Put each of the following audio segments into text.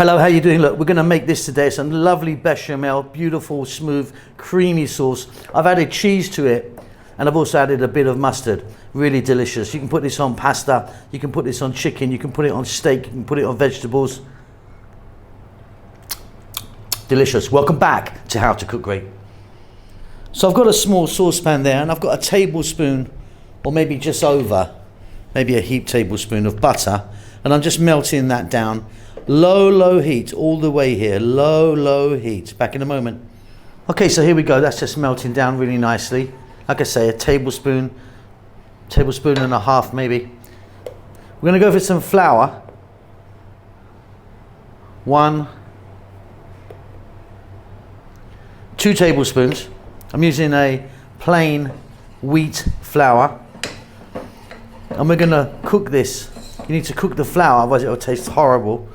Hello, how you doing? Look, we're going to make this today. Some lovely bechamel, beautiful, smooth, creamy sauce. I've added cheese to it, and I've also added a bit of mustard. Really delicious. You can put this on pasta, you can put this on chicken, you can put it on steak, you can put it on vegetables. Delicious. Welcome back to How to Cook Great. So I've got a small saucepan there, and I've got a tablespoon, or maybe just over, maybe a heaped tablespoon of butter, and I'm just melting that down. Low heat all the way here. Low heat. Back in a moment. Okay, so here we go. That's just melting down really nicely. Like I say, a tablespoon and a half maybe. We're going to go for some flour. 2 tablespoons. I'm using a plain wheat flour. And we're going to cook this. You need to cook the flour, otherwise it will taste horrible.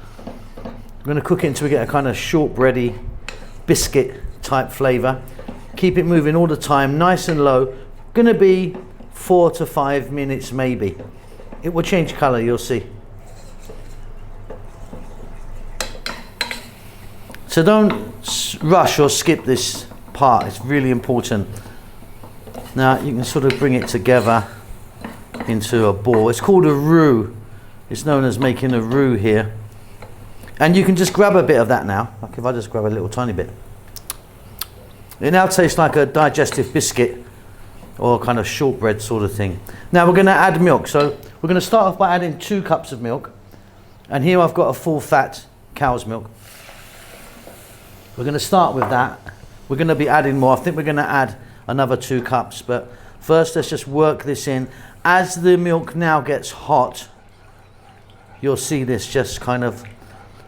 I'm going to cook it until we get a kind of shortbready biscuit type flavour. Keep it moving all the time, nice and low. Going to be 4 to 5 minutes maybe. It will change colour, you'll see. So don't rush or skip this part, it's really important. Now you can sort of bring it together into a ball. It's called a roux. It's known as making a roux here. And you can just grab a bit of that now. Like if I just grab a little tiny bit. It now tastes like a digestive biscuit or kind of shortbread sort of thing. Now we're going to add milk. So we're going to start off by adding 2 cups of milk. And here I've got a full fat cow's milk. We're going to start with that. We're going to be adding more. I think we're going to add another 2 cups. But first let's just work this in. As the milk now gets hot, you'll see this just kind of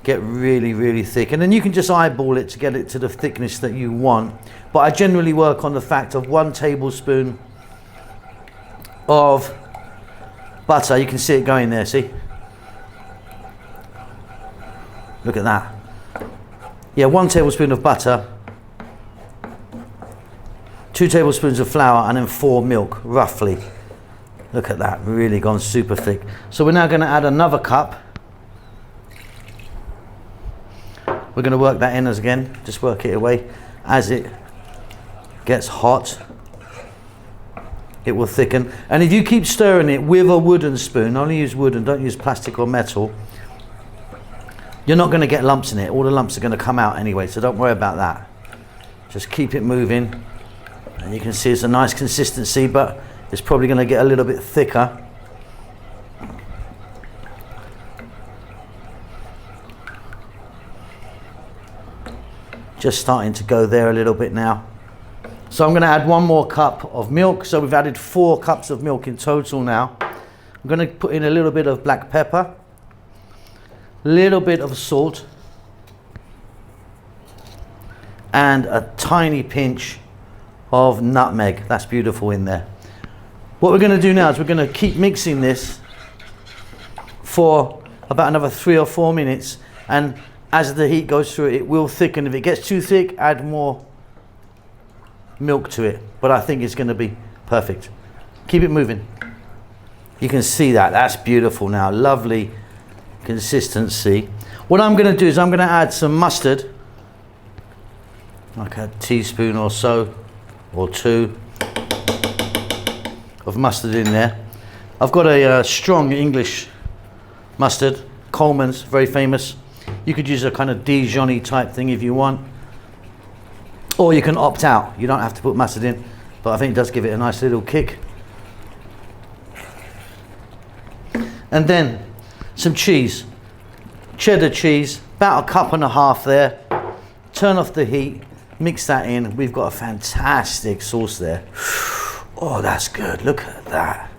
get really thick, and then you can just eyeball it to get it to the thickness that you want. But I generally work on the fact of 1 tablespoon of butter. You can see it going there, see? Look at that. Yeah, 1 tablespoon of butter, 2 tablespoons of flour, and then 4 milk, roughly. Look at that, really gone super thick. So we're now going to add another cup. We're going to work that in again, just work it away. As it gets hot, it will thicken. And if you keep stirring it with a wooden spoon, only use wooden, don't use plastic or metal, you're not going to get lumps in it. All the lumps are going to come out anyway, so don't worry about that. Just keep it moving. And you can see it's a nice consistency, but it's probably going to get a little bit thicker. Just starting to go there a little bit now. So I'm going to add 1 more cup of milk. So we've added 4 cups of milk in total now. I'm going to put in a little bit of black pepper, a little bit of salt, and a tiny pinch of nutmeg. That's beautiful in there. What we're going to do now is we're going to keep mixing this for about another 3 or 4 minutes, and as the heat goes through it, it will thicken. If it gets too thick, add more milk to it. But I think it's going to be perfect. Keep it moving. You can see that. That's beautiful now. Lovely consistency. What I'm going to do is I'm going to add some mustard. Like a teaspoon or so, or 2 of mustard in there. I've got a strong English mustard. Coleman's, very famous. You could use a kind of Dijon-y type thing if you want. Or you can opt out. You don't have to put mustard in, but I think it does give it a nice little kick. And then some cheese. Cheddar cheese, about 1.5 cups there. Turn off the heat, mix that in. We've got a fantastic sauce there. Oh, that's good. Look at that.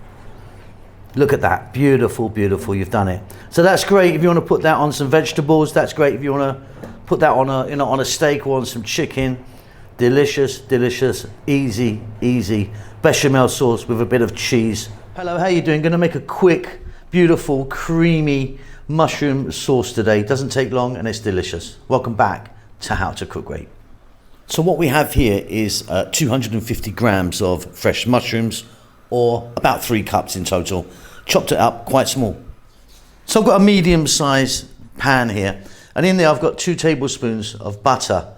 Look at that. Beautiful, beautiful. You've done it. So that's great if you want to put that on some vegetables. That's great if you want to put that on a steak or on some chicken. Delicious, delicious, easy bechamel sauce with a bit of cheese. Hello, how you doing? Going to make a quick, beautiful, creamy mushroom sauce today. Doesn't take long and it's delicious. Welcome back to How to Cook Great. So what we have here is 250 grams of fresh mushrooms, or about 3 cups in total. Chopped it up quite small. So I've got a medium-sized pan here, And in there I've got 2 tablespoons of butter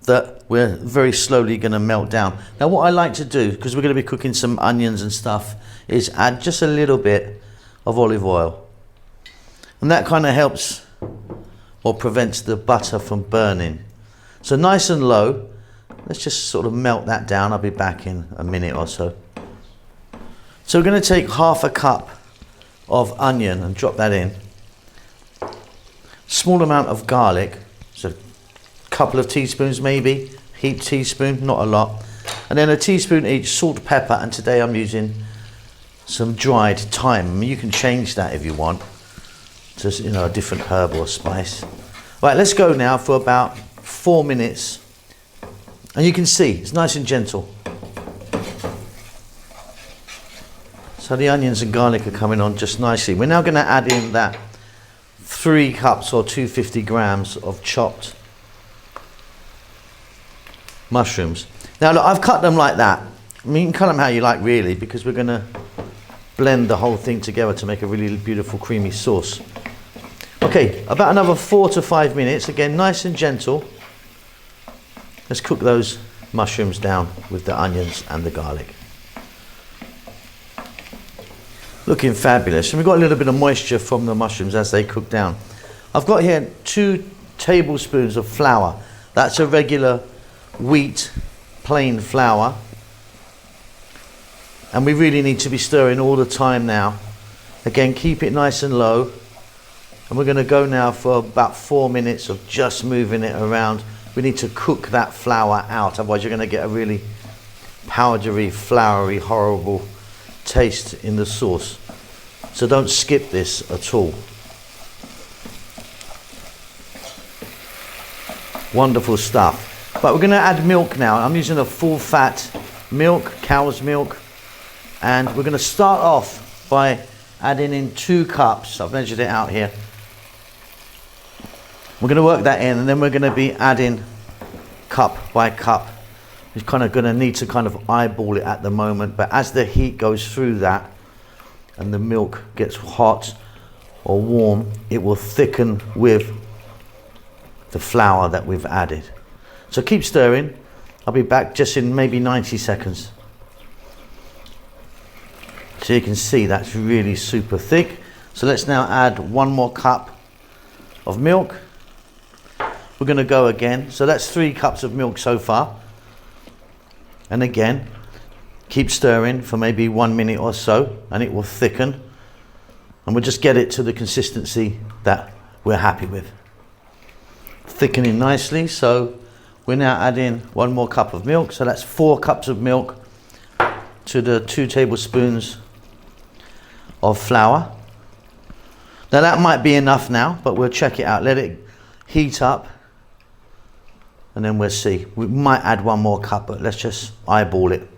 that we're very slowly going to melt down. Now what I like to do, because we're going to be cooking some onions and stuff, is add just a little bit of olive oil. And that kind of helps or prevents the butter from burning. So nice and low. Let's just sort of melt that down. I'll be back in a minute or so. So we're going to take half a cup of onion and drop that in. Small amount of garlic, so a couple of teaspoons maybe, heaped teaspoon, not a lot. And then a teaspoon each salt, pepper, and today I'm using some dried thyme. I mean, you can change that if you want to, you know, a different herb or spice. Right, let's go now for about 4 minutes. And you can see it's nice and gentle. So the onions and garlic are coming on just nicely. We're now going to add in that 3 cups or 250 grams of chopped mushrooms. Now look, I've cut them like that. I mean, you can cut them how you like really, because we're going to blend the whole thing together to make a really beautiful creamy sauce. Okay, about another 4 to 5 minutes, again nice and gentle. Let's cook those mushrooms down with the onions and the garlic. Looking fabulous. And we've got a little bit of moisture from the mushrooms as they cook down. I've got here 2 tablespoons of flour. That's a regular wheat plain flour. And we really need to be stirring all the time now. Again, keep it nice and low. And we're going to go now for about 4 minutes of just moving it around. We need to cook that flour out, otherwise you're going to get a really powdery, floury, horrible taste in the sauce. So don't skip this at all. Wonderful stuff. But we're going to add milk now. I'm using a full fat milk, cow's milk. And we're going to start off by adding in 2 cups. I've measured it out here. We're going to work that in, and then we're going to be adding cup by cup. You're kind of going to need to kind of eyeball it at the moment, but as the heat goes through that and the milk gets hot or warm, it will thicken with the flour that we've added. So keep stirring. I'll be back just in maybe 90 seconds. So you can see that's really super thick. So let's now add 1 more cup of milk. We're going to go again. So that's 3 cups of milk so far. And again, keep stirring for maybe 1 minute or so, and it will thicken. And we'll just get it to the consistency that we're happy with. Thickening nicely. So we're now adding 1 more cup of milk. So that's 4 cups of milk to the 2 tablespoons of flour. Now that might be enough now, but we'll check it out. Let it heat up. And then we'll see. We might add 1 more cup, but let's just eyeball it.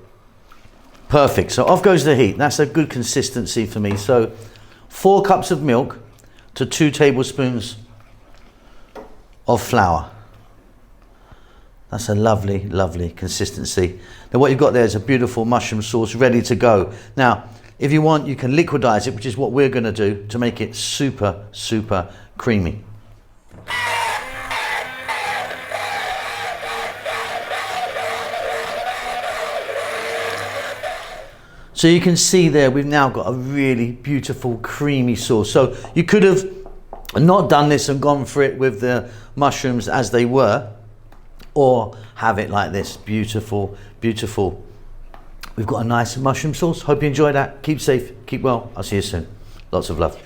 Perfect. So off goes the heat. That's a good consistency for me. So 4 cups of milk to 2 tablespoons of flour. That's a lovely, lovely consistency. Now what you've got there is a beautiful mushroom sauce ready to go. Now, if you want, you can liquidize it, which is what we're going to do to make it super, super creamy. So you can see there, we've now got a really beautiful creamy sauce. So you could have not done this and gone for it with the mushrooms as they were, or have it like this. Beautiful, beautiful. We've got a nice mushroom sauce. Hope you enjoyed that. Keep safe, keep well. I'll see you soon. Lots of love.